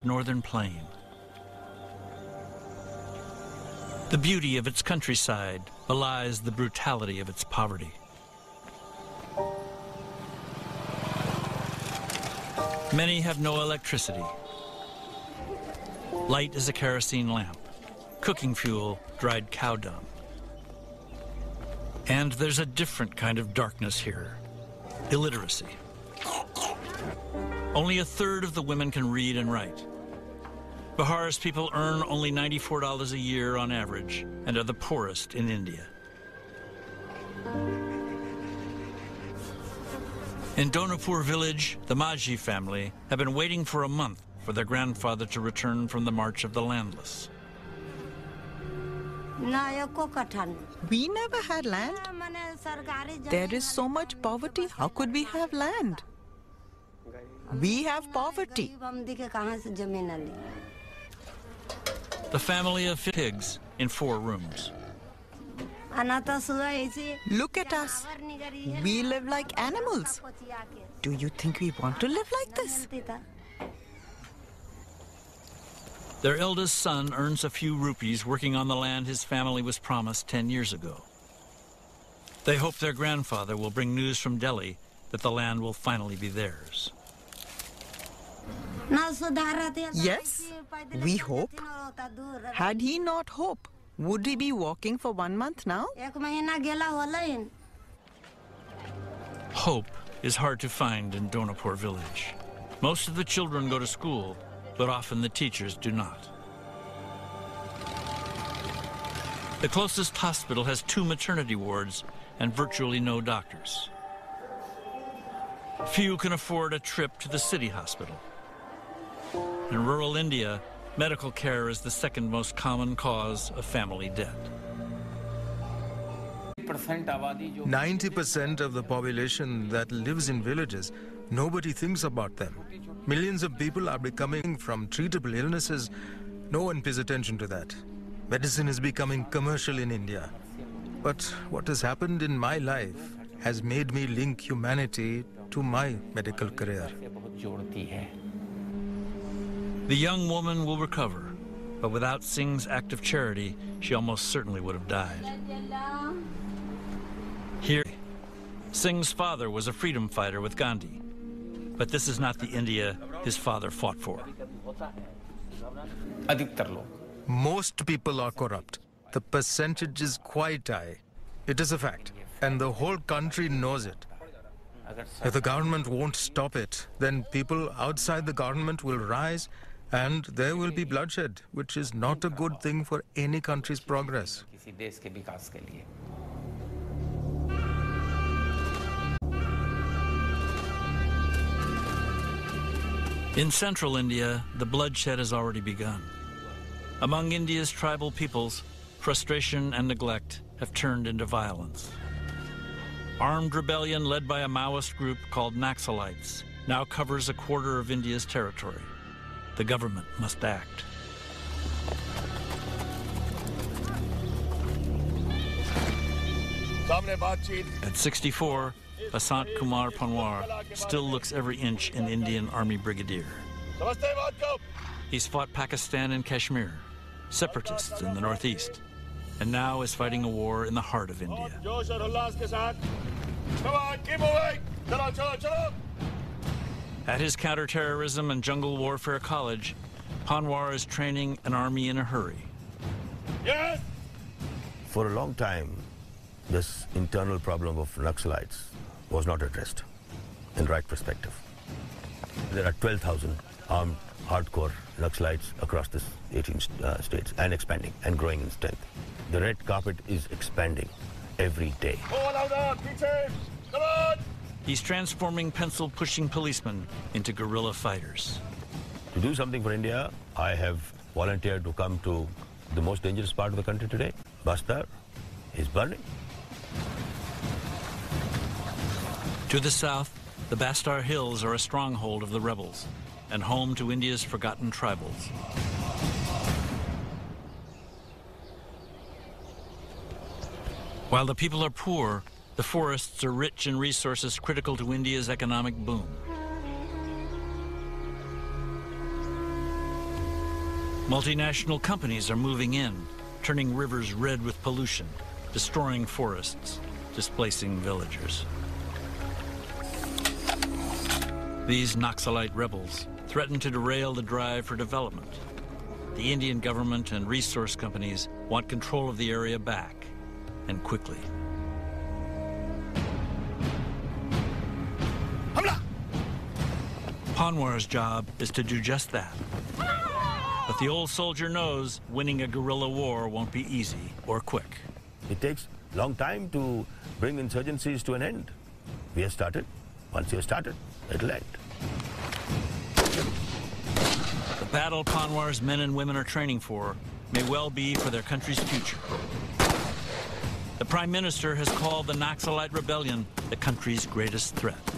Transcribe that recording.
northern plain. The beauty of its countryside belies the brutality of its poverty. Many have no electricity. Light is a kerosene lamp. Cooking fuel, dried cow dung. And there's a different kind of darkness here, illiteracy. Only a third of the women can read and write. Bihar's people earn only $94 a year on average and are the poorest in India. In Donapur village, the Majhi family have been waiting for a month for their grandfather to return from the March of the Landless. We never had land. There is so much poverty. How could we have land? We have poverty. The family of pigs in 4 rooms. Look at us. We live like animals. Do you think we want to live like this? Their eldest son earns a few rupees working on the land his family was promised 10 years ago. They hope their grandfather will bring news from Delhi that the land will finally be theirs. Yes, we hope. Had he not hope, would he be walking for 1 month now? Hope is hard to find in Donapur village. Most of the children go to school, but often the teachers do not. The closest hospital has 2 maternity wards and virtually no doctors. Few can afford a trip to the city hospital. In rural India, medical care is the second most common cause of family debt. 90% of the population that lives in villages, nobody thinks about them. Millions of people are becoming from treatable illnesses. No one pays attention to that. Medicine is becoming commercial in India. But what has happened in my life has made me link humanity to my medical career. The young woman will recover, but without Singh's act of charity, she almost certainly would have died. Here, Singh's father was a freedom fighter with Gandhi, but this is not the India his father fought for. Most people are corrupt. The percentage is quite high. It is a fact, and the whole country knows it. If the government won't stop it, then people outside the government will rise and there will be bloodshed, which is not a good thing for any country's progress. In central India, the bloodshed has already begun. Among India's tribal peoples, frustration and neglect have turned into violence. Armed rebellion led by a Maoist group called Naxalites now covers a quarter of India's territory. The government must act. At 64, Basant Kumar Panwar still looks every inch an Indian Army brigadier. He's fought Pakistan and Kashmir, separatists in the northeast, and now is fighting a war in the heart of India. At his counterterrorism and jungle warfare college, Panwar is training an army in a hurry. Yes! For a long time, this internal problem of Naxalites was not addressed in right perspective. There are 12,000 armed, hardcore Naxalites across this 18 states and expanding and growing in strength. The red carpet is expanding every day. Come on! He's transforming pencil-pushing policemen into guerrilla fighters. To do something for India, I have volunteered to come to the most dangerous part of the country today. Bastar is burning. To the south, the Bastar Hills are a stronghold of the rebels and home to India's forgotten tribals. While the people are poor, the forests are rich in resources critical to India's economic boom. Multinational companies are moving in, turning rivers red with pollution, destroying forests, displacing villagers. These Naxalite rebels threaten to derail the drive for development. The Indian government and resource companies want control of the area back, and quickly. Panwar's job is to do just that. But the old soldier knows winning a guerrilla war won't be easy or quick. It takes a long time to bring insurgencies to an end. We have started. Once you have started, it'll end. The battle Panwar's men and women are training for may well be for their country's future. The Prime Minister has called the Naxalite rebellion the country's greatest threat.